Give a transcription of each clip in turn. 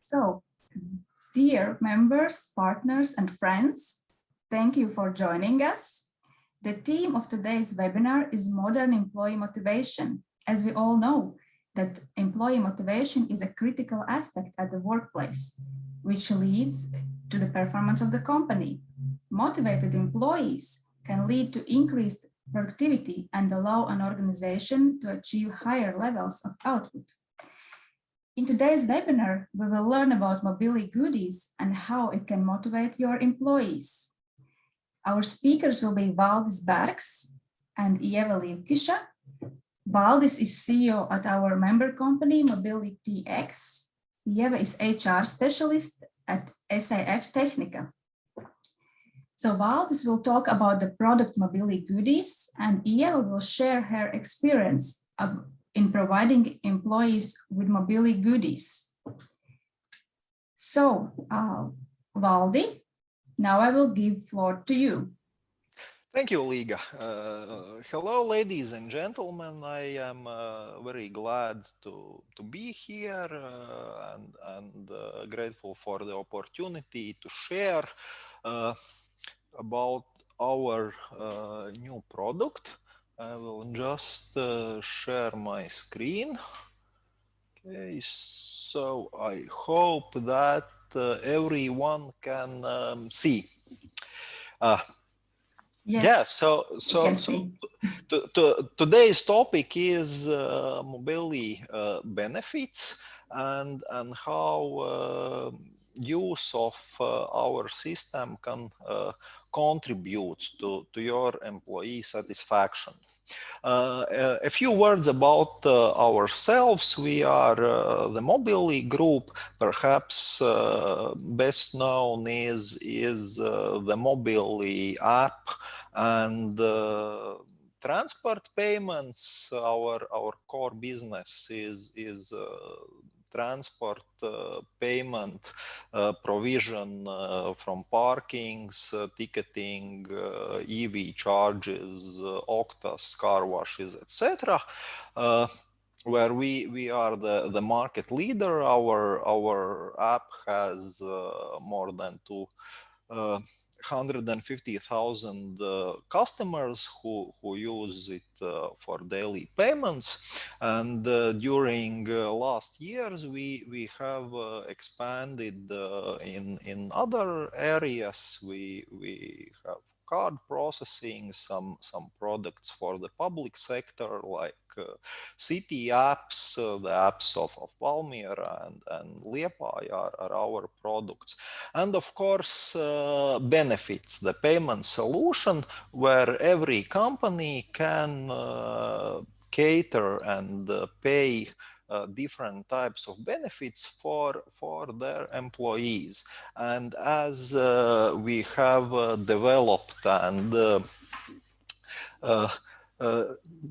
So, dear members, partners, and friends, thank you for joining us. The theme of today's webinar is modern employee motivation. As we all know, that employee motivation is a critical aspect at the workplace, which leads to the performance of the company. Motivated employees can lead to increased productivity and allow an organization to achieve higher levels of output. In today's webinar, we will learn about MobillyTX goodies and how it can motivate your employees. Our speakers will be Valdis Bergs and Ieva Livkisha. Valdis is CEO at our member company, MobillyTX. Ieva is HR specialist at SAF Tehnika. So Valdis will talk about the product MobillyTX goodies, and Ieva will share her experience in providing employees with MobillyTX goodies. So, Valdi, now I will give floor to you. Thank you, Liga. Hello, ladies and gentlemen. I am very glad to be here and grateful for the opportunity to share about our new product. I will just share my screen. Okay, so I hope that everyone can see. Yes, yeah, so today's topic is mobility benefits and how use of our system can contribute to your employee satisfaction. A few words about ourselves. We are the MobillyTX group. Perhaps best known is the MobillyTX app and transport payments. Our core business is transport payment provision from parkings, ticketing, EV charges, Octas, car washes, etc. Where we are the market leader. Our app has more than 250,000 customers who use it for daily payments, and during last years we have expanded in other areas. We have card processing, some products for the public sector like city apps, the apps of Valmiera and Liepāja are our products. And of course, benefits, the payment solution where every company can cater and pay different types of benefits for their employees. And as we have developed and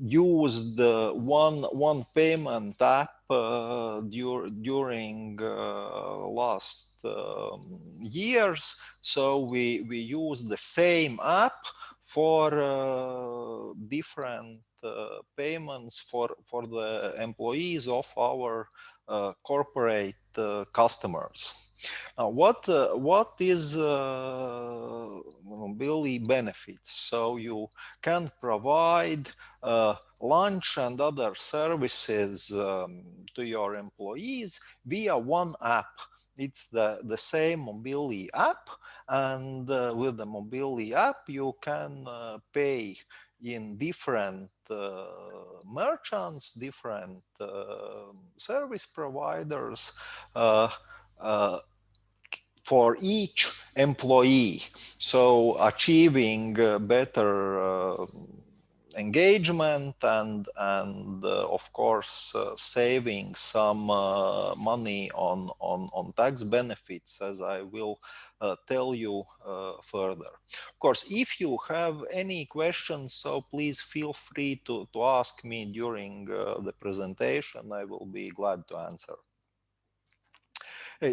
used one payment app during last years, so we use the same app for different payments for the employees of our corporate customers. Now, what is mobility benefits? So you can provide lunch and other services to your employees via one app. It's the same mobility app, and with the mobility app you can pay in different merchants, different service providers for each employee, so achieving better engagement and of course saving some money on tax benefits, as I will tell you further. Of course, if you have any questions, so please feel free to ask me during the presentation. I will be glad to answer.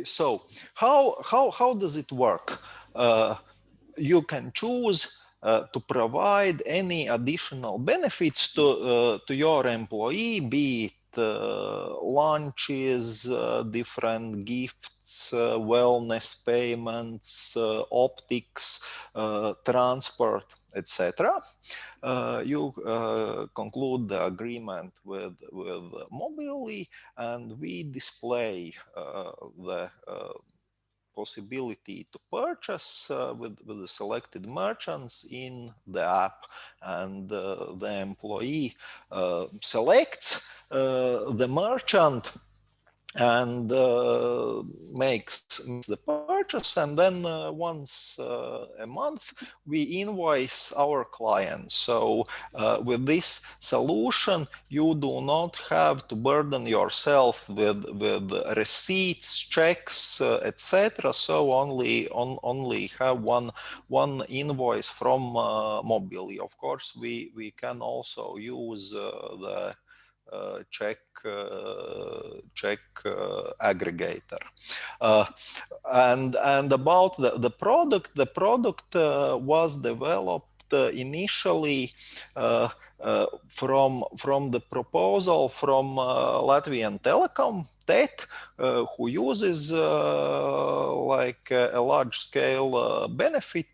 So how does it work? You can choose to provide any additional benefits to your employee, be it lunches, different gifts, wellness payments, optics, transport, etc. You conclude the agreement with MobillyTX, and we display the possibility to purchase with the selected merchants in the app, and the employee selects the merchant and makes the purchase, and then once a month we invoice our clients. So with this solution you do not have to burden yourself with receipts, checks, etc. So only have one invoice from MobillyTX. Of course we can also use the check aggregator. And about the product was developed initially from the proposal from Latvian Telecom, TET, who uses like a large-scale benefit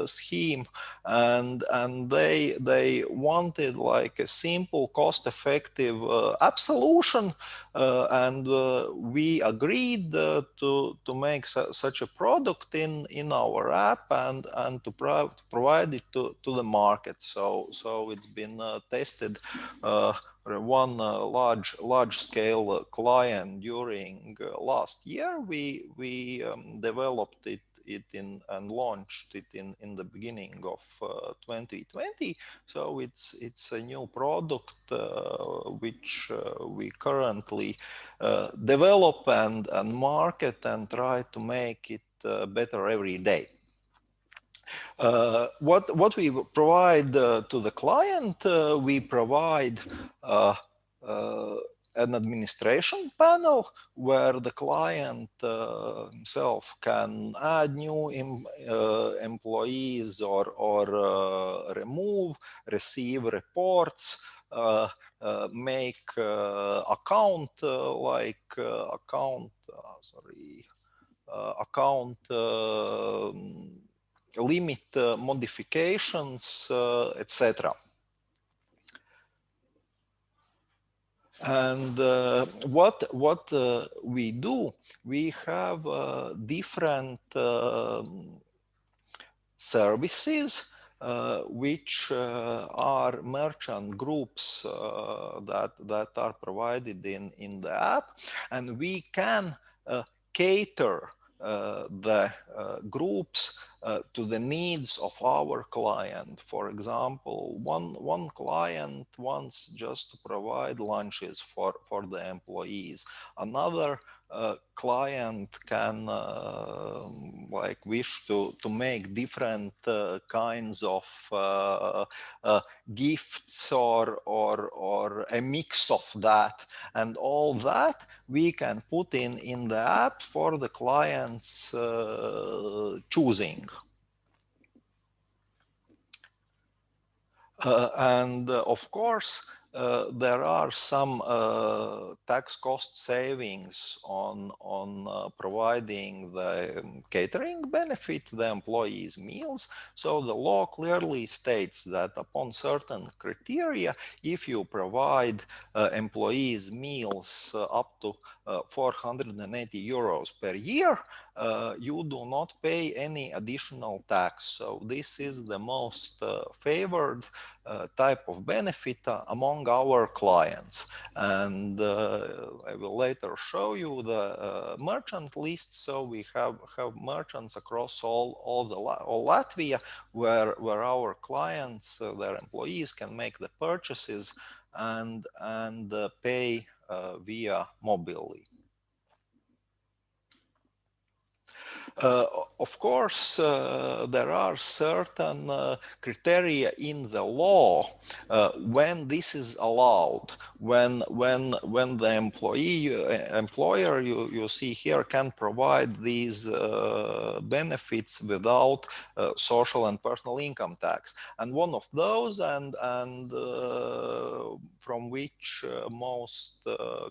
scheme, and they wanted like a simple, cost-effective app solution, and we agreed to make such a product in our app and to provide it to the market. So it's been tested one large-scale client during last year. We developed it and launched it in the beginning of 2020. So it's a new product which we currently develop and market and try to make it better every day. What we provide to the client, we provide an administration panel where the client himself can add new employees or remove, receive reports, make account limit modifications, etc. And what we do, we have different services which are merchant groups that are provided in the app, and we can cater the groups to the needs of our client. For example, one client wants just to provide lunches for the employees. Another client can like wish to make different kinds of gifts or a mix of that, and all that we can put in the app for the client's choosing. And of course, there are some tax cost savings on providing the catering benefit, the employees' meals. So the law clearly states that upon certain criteria, if you provide employees' meals up to 480 euros per year, you do not pay any additional tax. So this is the most favored type of benefit among our clients. And I will later show you the merchant list. So we have merchants across all Latvia where our clients, their employees can make the purchases and pay via MobillyTX. Of course, there are certain criteria in the law when this is allowed. When the employer you see here can provide these benefits without social and personal income tax, and one of those, and from which most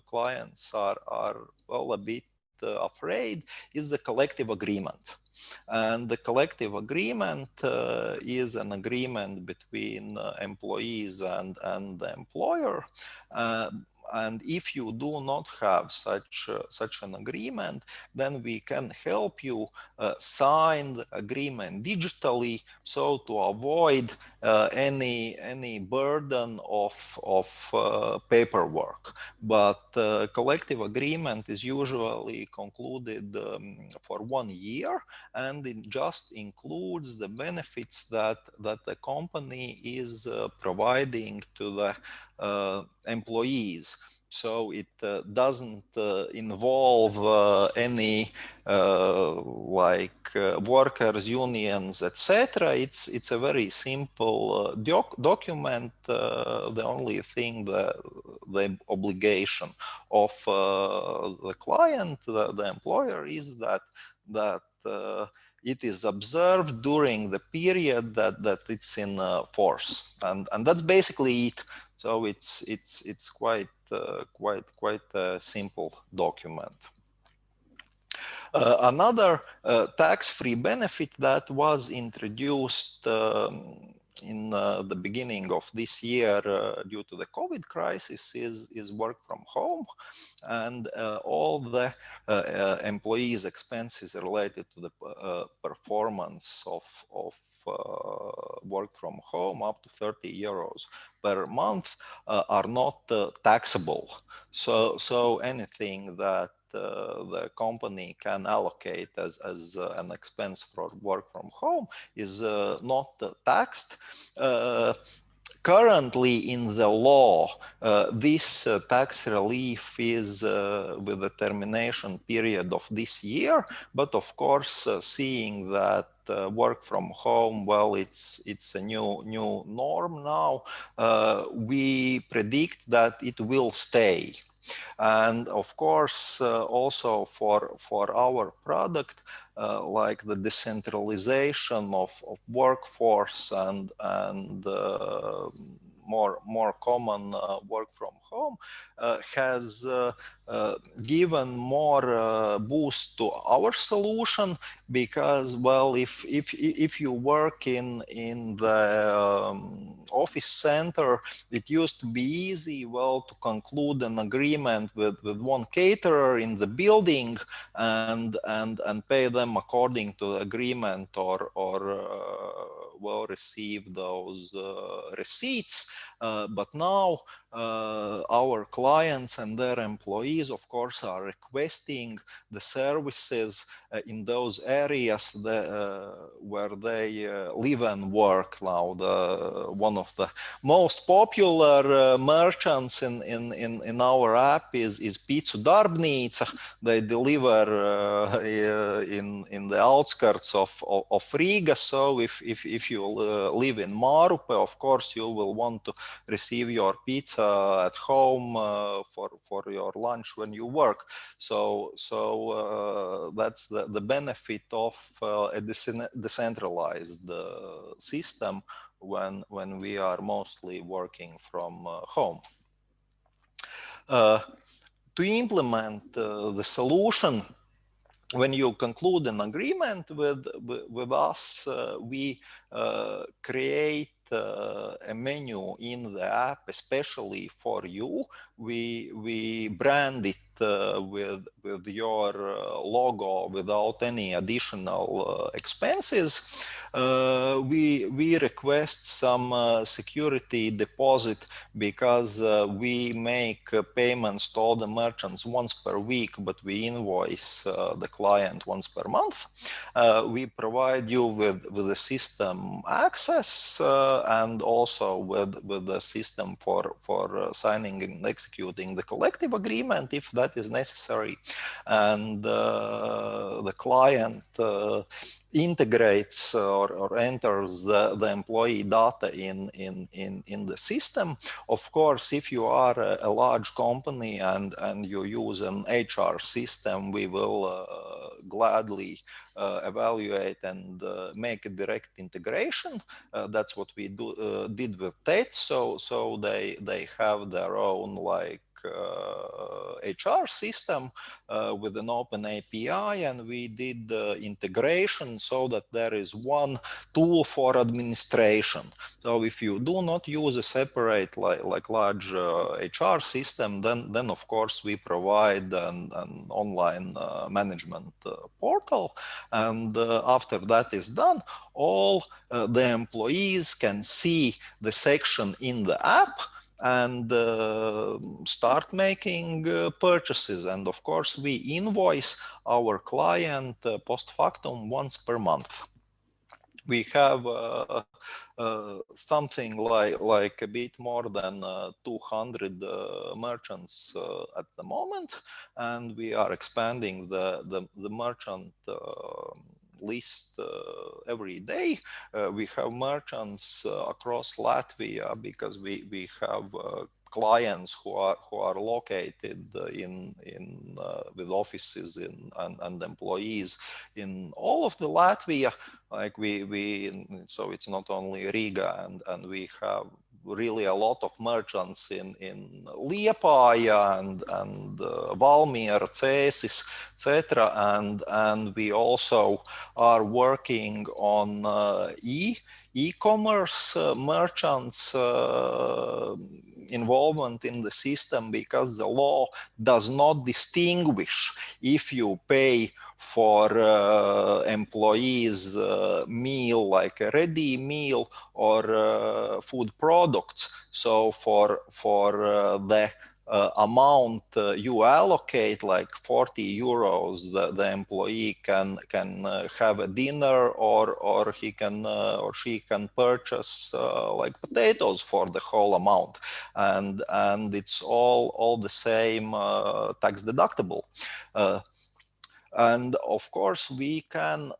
clients are well a bit afraid, is the collective agreement. And the collective agreement is an agreement between employees and the employer. And if you do not have such an agreement, then we can help you sign the agreement digitally, so to avoid any burden of paperwork. But collective agreement is usually concluded for 1 year, and it just includes the benefits that the company is providing to the employees. So it doesn't involve any workers' unions, etc. It's a very simple document. The only thing, the obligation of the client, the employer, is that it is observed during the period that it's in force, and that's basically it. So it's quite a simple document. Another tax-free benefit that was introduced in the beginning of this year due to the COVID crisis is work from home, and all the employees' expenses related to the performance of work from home up to 30 euros per month are not taxable. So anything that the company can allocate as an expense for work from home is not taxed. Currently in the law, this tax relief is with the termination period of this year, but of course, seeing that work from home, well, it's a new norm now, we predict that it will stay. And of course, also for our product, like the decentralization of workforce and more common work from home has given more boost to our solution, because, well, if you work in the office center, it used to be easy, well, to conclude an agreement with one caterer in the building and pay them according to the agreement, or well, receive those receipts. But now our clients and their employees, of course, are requesting the services in those areas where they live and work. Now, one of the most popular merchants in our app is Pizzu Darbnīca. They deliver in the outskirts of Riga. So if you live in Mārupe, of course, you will want to receive your pizza at home for your lunch when you work. So that's the benefit of a decentralized system when we are mostly working from home. To implement the solution, when you conclude an agreement with us, we create a menu in the app especially for you. We brand it with your logo without any additional expenses. We request some security deposit, because we make payments to all the merchants once per week, but we invoice the client once per month. We provide you with the system access and also with the system for signing and executing the collective agreement if that is necessary. And the client integrates or enters the employee data in the system. Of course, if you are a large company and you use an HR system, we will gladly evaluate and make a direct integration. That's what we did with TET. So they have their own like HR system with an open API, and we did the integration so that there is one tool for administration. So if you do not use a separate like large HR system, then of course we provide an online management portal, and after that is done, all the employees can see the section in the app and start making purchases. And of course, we invoice our client post factum once per month. We have something like a bit more than 200 merchants at the moment, and we are expanding the merchant list every day. We have merchants across Latvia because we have clients who are located with offices and employees in all of the Latvia. Like so it's not only Riga, and we have really a lot of merchants in Liepāja and Valmiera, Cēsis, etc. And we also are working on e-commerce merchants involvement in the system, because the law does not distinguish if you pay for employees meal, like a ready meal, or food products. So for the amount you allocate, like 40 euros, the employee can have a dinner, or he can or she can purchase like potatoes for the whole amount, and it's all the same tax deductible. And of course, we can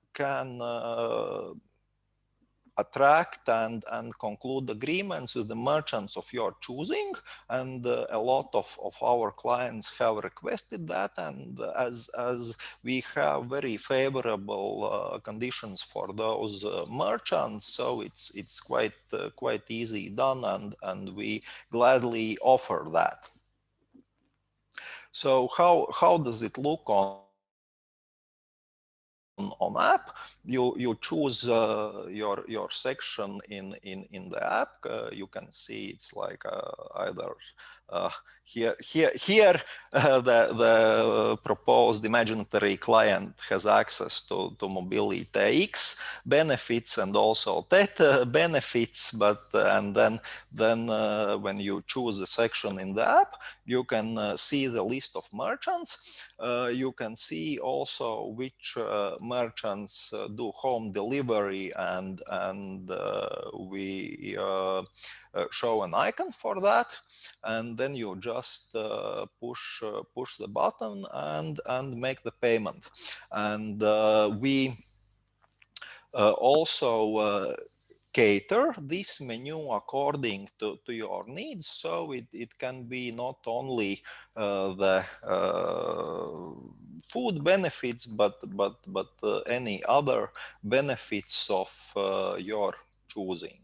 attract and conclude agreements with the merchants of your choosing, and a lot of our clients have requested that, and as we have very favorable conditions for those merchants, so it's quite easy done, and we gladly offer that. So how does it look on app? You choose your section in the app. You can see it's like either here the proposed imaginary client has access to MobillyTX benefits and also TET benefits, but and then when you choose a section in the app, you can see the list of merchants. You can see also which merchants do home delivery, and we show an icon for that, and then you just push the button and make the payment. And we also cater this menu according to your needs, so it can be not only the food benefits, but any other benefits of your choosing.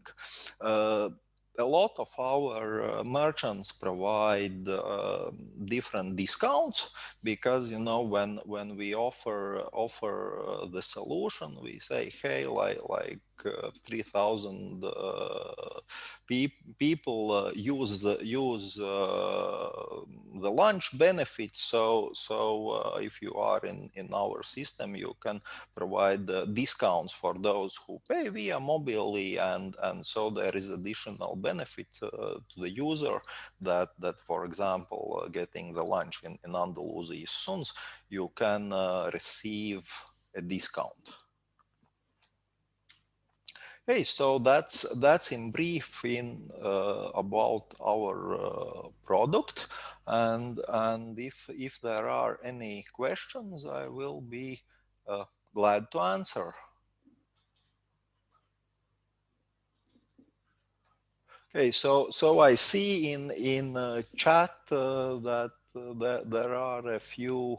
A lot of our merchants provide different discounts, because when we offer the solution, we say, hey, like 3,000 people use the lunch benefits. So if you are in our system, you can provide discounts for those who pay via Mobilly, and so there is additional benefit to the user that for example, getting the lunch in Andalusia Suns, you can receive a discount. Hey, so that's in brief in about our product, and if there are any questions, I will be glad to answer. Okay, so I see in chat that there are a few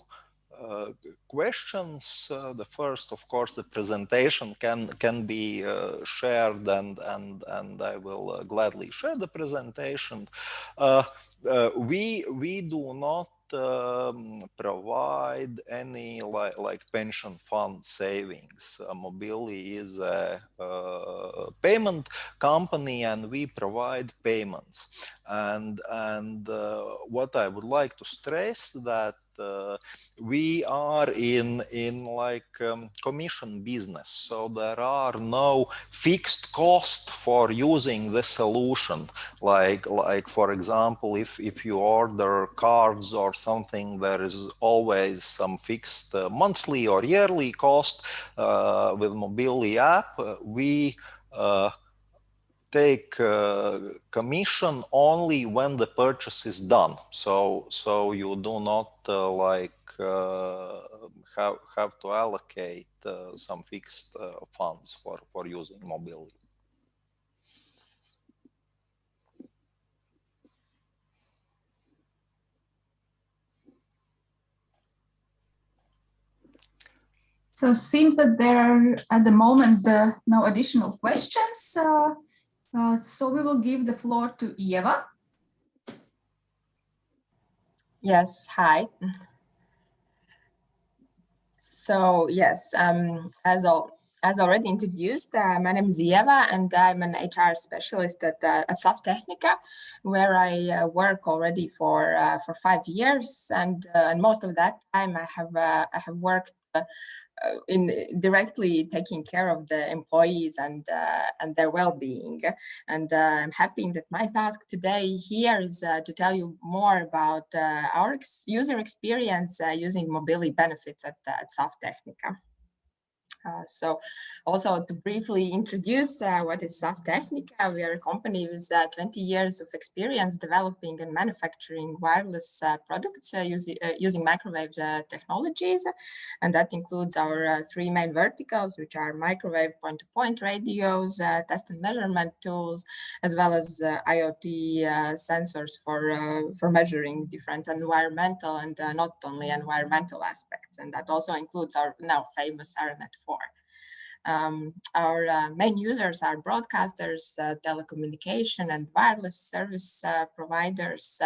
questions. The first, of course, the presentation can be shared, and I will gladly share the presentation. We do not provide any like pension fund savings. MobillyTX is a payment company, and we provide payments. And what I would like to stress that we are in like commission business, so there are no fixed cost for using the solution. Like for example, if you order cards or something, there is always some fixed monthly or yearly cost. With MobillyTX app, we take commission only when the purchase is done. So you do not have to allocate some fixed funds for using MobillyTX. So it seems that there are at the moment no additional questions. So we will give the floor to Eva. Yes, hi. So yes, as already introduced, my name is Eva, and I'm an HR specialist at Tehnika, where I work already for 5 years, and most of that time I have worked in directly taking care of the employees and their well-being. And I'm happy that my task today here is to tell you more about our user experience using MobillyTX benefits at Tehnika. So also to briefly introduce what is Tehnika, we are a company with 20 years of experience developing and manufacturing wireless products using microwave technologies. And that includes our 3 main verticals, which are microwave point-to-point radios, test and measurement tools, as well as IoT sensors for measuring different environmental and not only environmental aspects. And that also includes our now famous ARNet-4. Our main users are broadcasters, telecommunication and wireless service providers,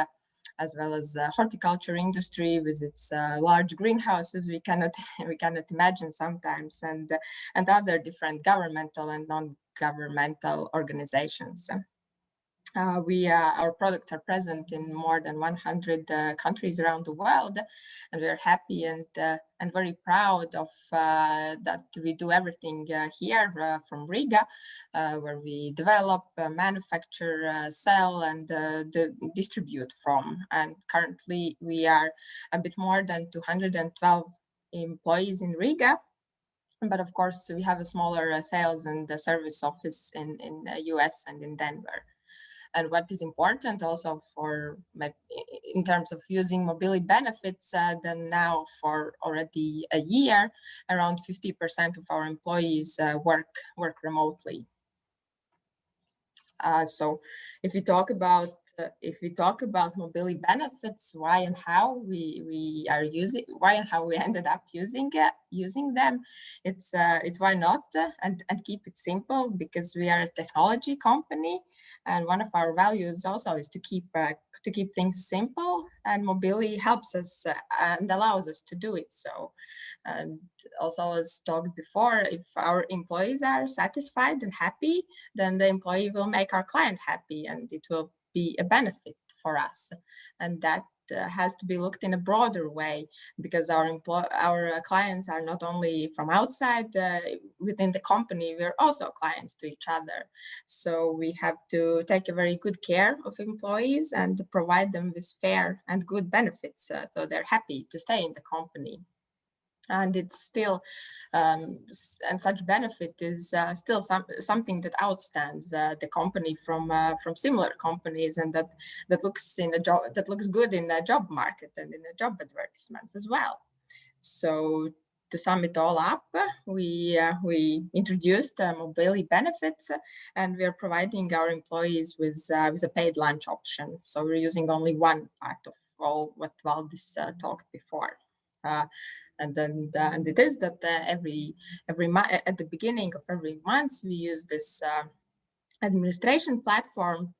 as well as horticulture industry with its large greenhouses we cannot imagine sometimes, and other different governmental and non-governmental organizations. Our products are present in more than 100 countries around the world, and we're happy and very proud of that we do everything here from Riga, where we develop, manufacture, sell, and distribute from. And currently, we are a bit more than 212 employees in Riga. But of course, we have a smaller sales and service office in the US and in Denver. And what is important also in terms of using MobillyTX benefits, then now for already a year, around 50% of our employees work remotely. So if we talk about MobillyTX benefits, why and how we ended up using them, it's why not and keep it simple, because we are a technology company, and one of our values also is to keep things simple, and MobillyTX helps us and allows us to do it so. And also, as talked before, if our employees are satisfied and happy, then the employee will make our client happy, and it will be a benefit for us. And that has to be looked in a broader way, because our clients are not only from outside within the company, we're also clients to each other. So we have to take a very good care of employees and provide them with fair and good benefits, so they're happy to stay in the company. And it's still, and such benefit is still something that outstands the company from similar companies, and that looks good in a job market and in a job advertisements as well. So to sum it all up, we introduced MobillyTX benefits, and we are providing our employees with a paid lunch option. So we're using only one part of all what Valdis talked before. And it is that every month, at the beginning of every month, we use this administration platform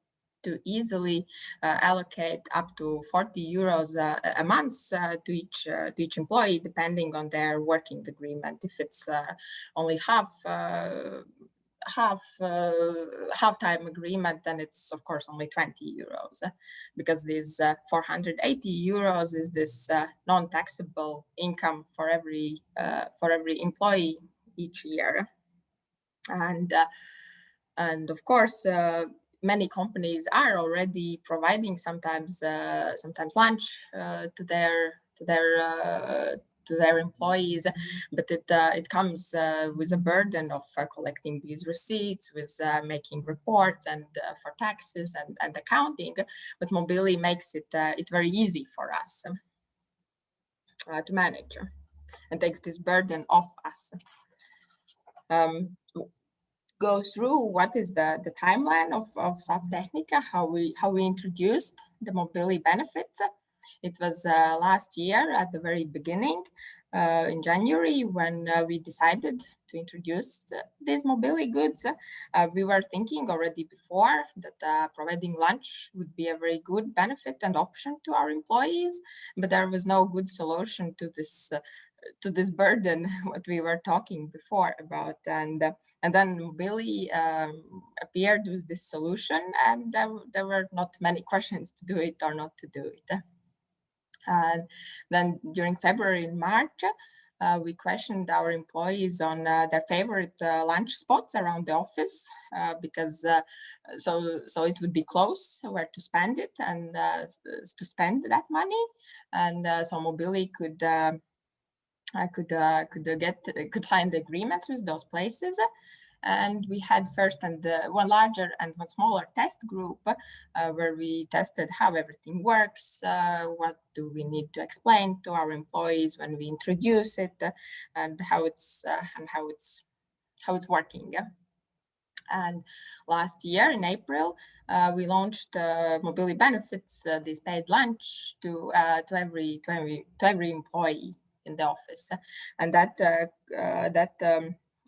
to easily allocate up to 40 euros a month to each employee, depending on their working agreement. If it's only half-time agreement, then it's of course only 20 euros, because this 480 euros is this non-taxable income for every employee each year. And of course, many companies are already providing sometimes lunch to their employees, but it comes with a burden of collecting these receipts, with making reports and for taxes and accounting. But MobillyTX makes it very easy for us to manage and takes this burden off us. Go through what is the timeline of SAF Tehnika, how we introduced the MobillyTX benefits. It was last year at the very beginning, in January, when we decided to introduce these MobillyTX goods. We were thinking already before that providing lunch would be a very good benefit and option to our employees, but there was no good solution to this burden what we were talking before about. And then MobillyTX appeared with this solution, and there were not many questions to do it or not to do it. And then during February and March, we questioned our employees on their favorite lunch spots around the office, because so it would be close where to spend it and to spend that money. And so MobillyTX could sign the agreements with those places. And we had first one larger and one smaller test group where we tested how everything works, what do we need to explain to our employees when we introduce it, and how it's working. And last year in April, we launched MobillyTX benefits, this paid lunch to every employee in the office, and that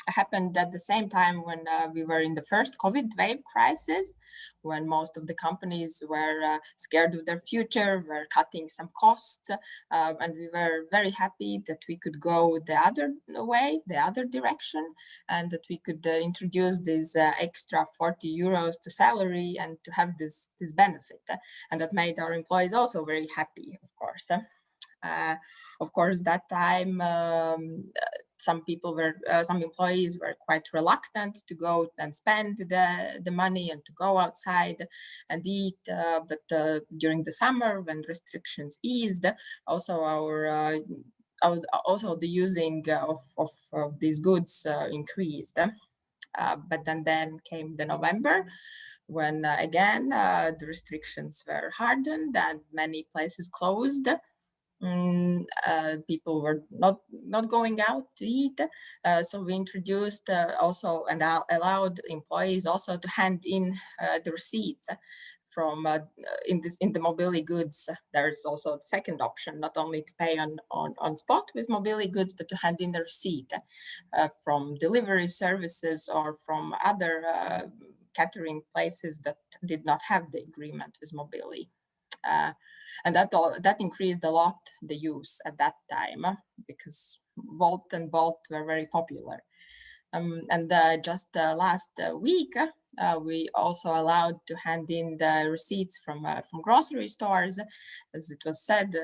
happened at the same time when we were in the first COVID wave crisis, when most of the companies were scared of their future, were cutting some costs, and we were very happy that we could go the other way, the other direction, and that we could introduce this extra 40 euros to salary and to have this benefit, and that made our employees also very happy, of course. Of course, that time some employees were quite reluctant to go and spend the money and to go outside and eat. But during the summer, when restrictions eased, also also the using of these goods increased. But then came the November, when again the restrictions were hardened and many places closed. People were not going out to eat, so we introduced also and allowed employees also to hand in the receipts from in the MobillyTX goods. There's also the second option, not only to pay on spot with MobillyTX goods, but to hand in the receipt from delivery services or from other catering places that did not have the agreement with MobillyTX. And that increased a lot the use at that time, because Volt and Bolt were very popular. And just last week, we also allowed to hand in the receipts from grocery stores. As it was said,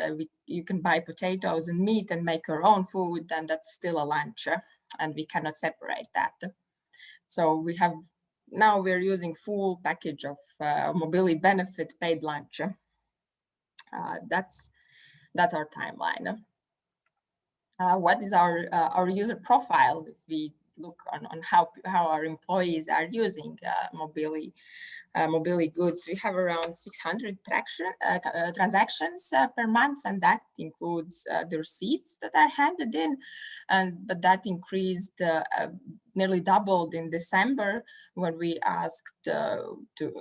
you can buy potatoes and meat and make your own food, and that's still a lunch, and we cannot separate that. So now we're using full package of MobillyTX benefit paid lunch. That's our timeline. what is our user profile if we look on how our employees are using MobillyTX goods. We have around 600 transactions per month, and that includes the receipts that are handed in. But that increased, nearly doubled in December when we asked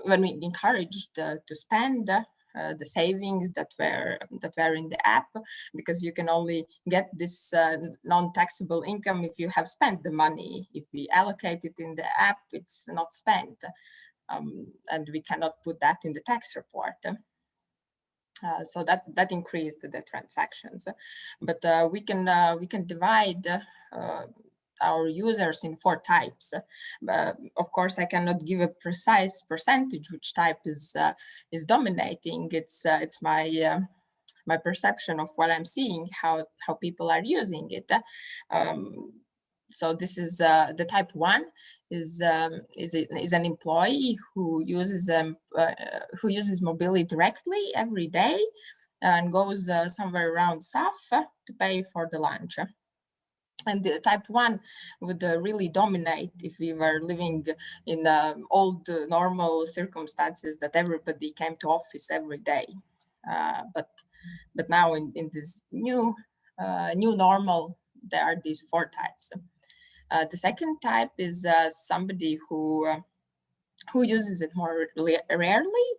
when we encouraged to spend the savings that were in the app, because you can only get this non-taxable income if you have spent the money. If we allocate it in the app, it's not spent. And we cannot put that in the tax report. So that increased the transactions. But we can divide our users in 4 types. Of course, I cannot give a precise percentage which type is dominating. It's my perception of what I'm seeing, how people are using it. So this is the type 1 is an employee who uses Mobilly directly every day and goes somewhere around SAF to pay for the lunch. And the type 1 would really dominate if we were living in old normal circumstances that everybody came to office every day. But now in this new normal, there are these 4 types. The second type is somebody who uses it more rarely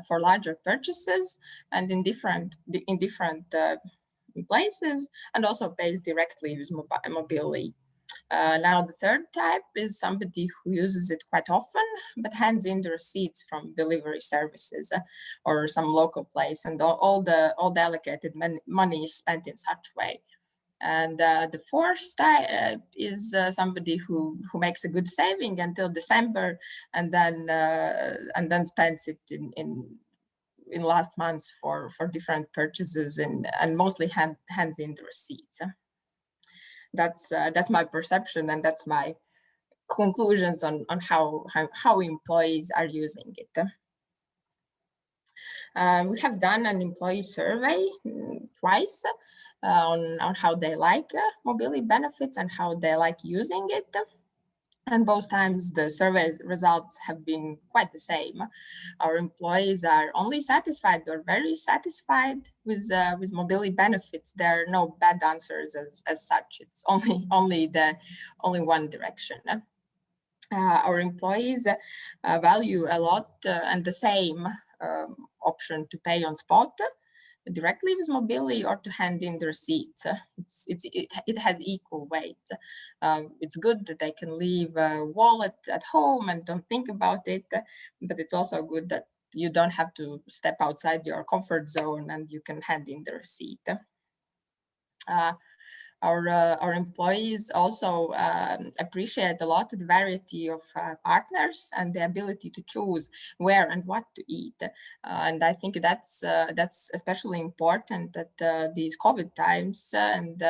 for larger purchases and in different places, and also pays directly with Mobilly. Now the third type is somebody who uses it quite often, but hands in the receipts from delivery services or some local place, and all the allocated money is spent in such way. And the fourth type is somebody who makes a good saving until December, and then spends it in last months for different purchases, and mostly hands in the receipts. That's my perception, and that's my conclusions on how employees are using it. We have done an employee survey twice on how they like Mobilly benefits and how they like using it. And both times the survey results have been quite the same. Our employees are only satisfied or very satisfied with Mobilly benefits. There are no bad answers as such. It's only one direction. Our employees value a lot and the same option to pay on spot directly with Mobilly or to hand in the receipts. It has equal weight. It's good that they can leave a wallet at home and don't think about it, but it's also good that you don't have to step outside your comfort zone and you can hand in the receipt. Our employees also appreciate a lot the variety of partners and the ability to choose where and what to eat. And I think that's especially important at these COVID times, and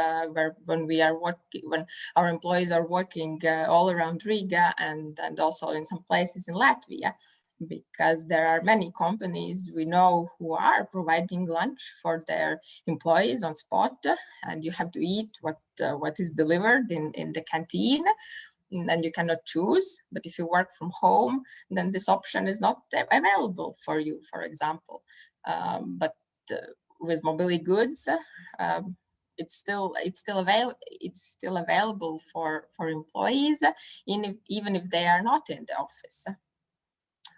when our employees are working all around Riga and also in some places in Latvia, because there are many companies we know who are providing lunch for their employees on spot, and you have to eat what is delivered in the canteen, and you cannot choose. But if you work from home, then this option is not available for you, for example. But with Mobilly goods, it's still available for employees, even if they are not in the office.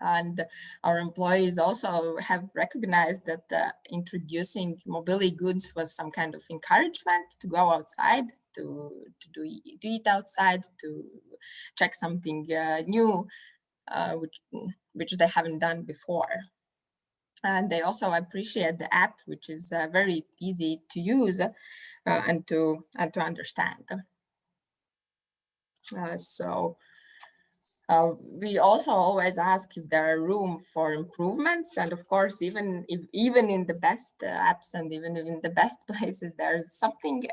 And our employees also have recognized that introducing Mobilly goods was some kind of encouragement to go outside, to eat outside, to check something new, which they haven't done before. And they also appreciate the app, which is very easy to use and to understand. So We also always ask if there are room for improvements, and of course, even in the best apps and even in the best places, there's something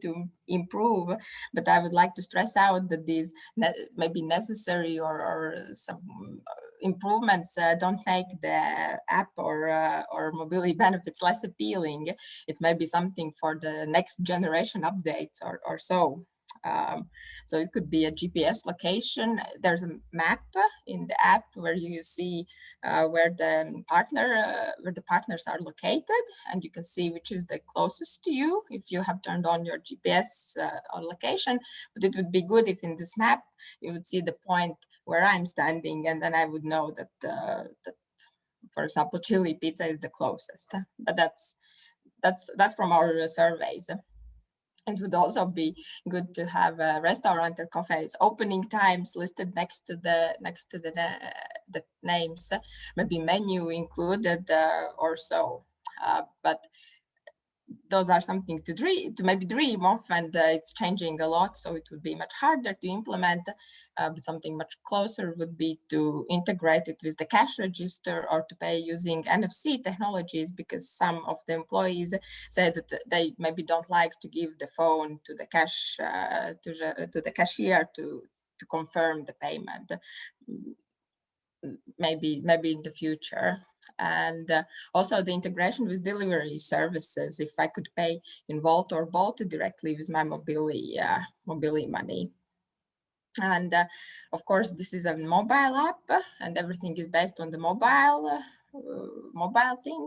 to improve. But I would like to stress out that these may be necessary or some improvements don't make the app or mobility benefits less appealing. It's maybe something for the next generation updates or so. So it could be a GPS location. There's a map in the app where you see where the partners are located, and you can see which is the closest to you if you have turned on your GPS on location. But it would be good if in this map you would see the point where I'm standing, and then I would know that for example, chili pizza is the closest. But that's from our surveys. It would also be good to have a restaurant or cafes opening times listed next to the names, maybe menu included or so. But those are something to maybe dream of, and it's changing a lot, so it would be much harder to implement. But something much closer would be to integrate it with the cash register or to pay using NFC technologies, because some of the employees say that they maybe don't like to give the phone to the cash to the cashier to confirm the payment. Maybe in the future. And also the integration with delivery services, if I could pay in Volt or Bolt directly with my mobility money. And of course, this is a mobile app, and everything is based on the mobile thing.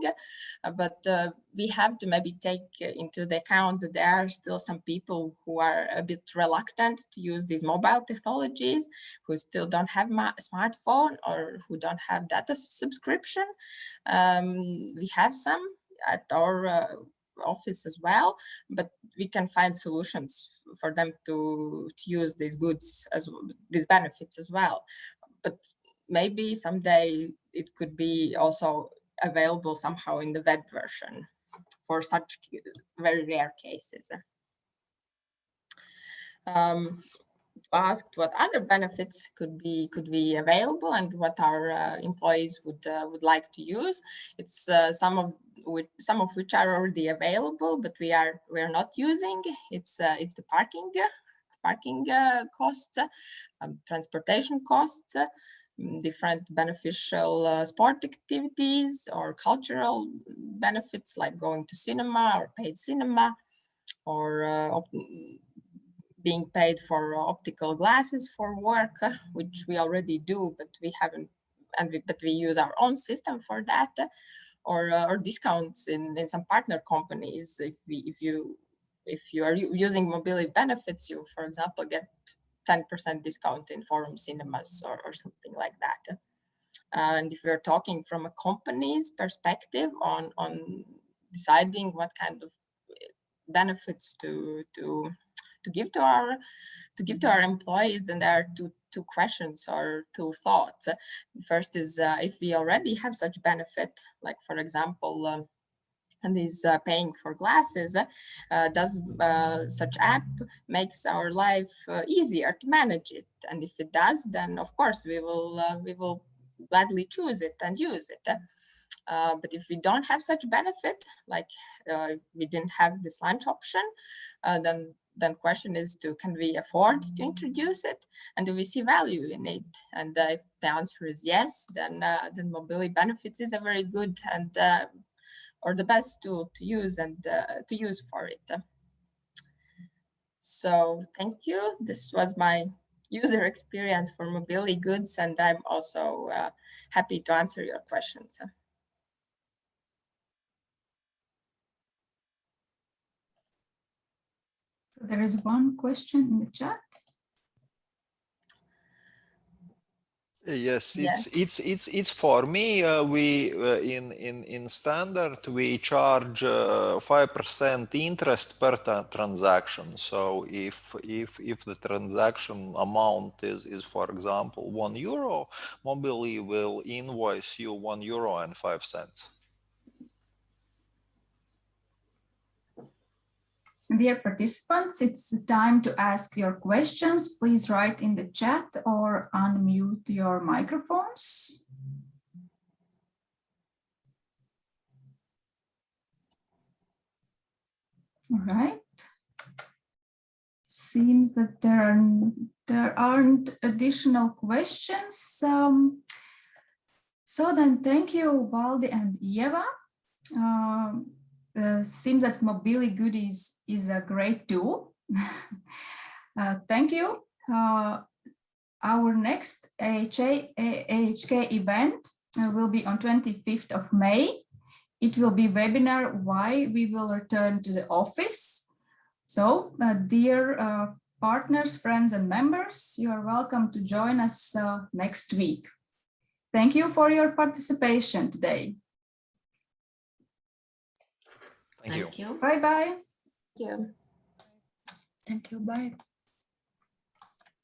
But we have to maybe take into the account that there are still some people who are a bit reluctant to use these mobile technologies, who still don't have a smartphone or who don't have data subscription. We have some at our office as well, but we can find solutions for them to use these goods as these benefits as well. But maybe someday it could be also available somehow in the web version for such very rare cases. Asked what other benefits could be available and what our employees would like to use. It's some of which are already available, but we are not using. It's the parking costs, transportation costs, different beneficial sport activities or cultural benefits like going to cinema or paid cinema, or being paid for optical glasses for work, which we already do, but we haven't, but we use our own system for that, or discounts in some partner companies. If you are using mobility benefits, you, for example, get 10% discount in Forum Cinemas or something like that. And if we're talking from a company's perspective on deciding what kind of benefits to give to our employees, then there are two questions or two thoughts. First is if we already have such benefit, like for example, and is paying for glasses, does such app makes our life easier to manage it? And if it does, then of course we will gladly choose it and use it. But if we don't have such benefit, like we didn't have this lunch option, then question is can we afford to introduce it, and do we see value in it? And if the answer is yes, then mobility benefits is a very good and or the best tool to use and to use for it. So thank you. This was my user experience for mobility goods, and I'm also happy to answer your questions. There is one question in the chat. Yes, it's for me. We in standard we charge 5% interest per transaction. So if the transaction amount is for example €1, Mobily will invoice you €1.05. Dear participants, it's time to ask your questions. Please write in the chat or unmute your microphones. All right. Seems that there aren't additional questions. So then thank you, Valdi and Eva. Seems that Mobilly Goodies is a great tool. Thank you. Our next AHK event will be on 25th of May. It will be webinar why we will return to the office. So dear partners, friends and members, you are welcome to join us next week. Thank you for your participation today. Thank you. Bye-bye. Thank you. Thank you. Bye.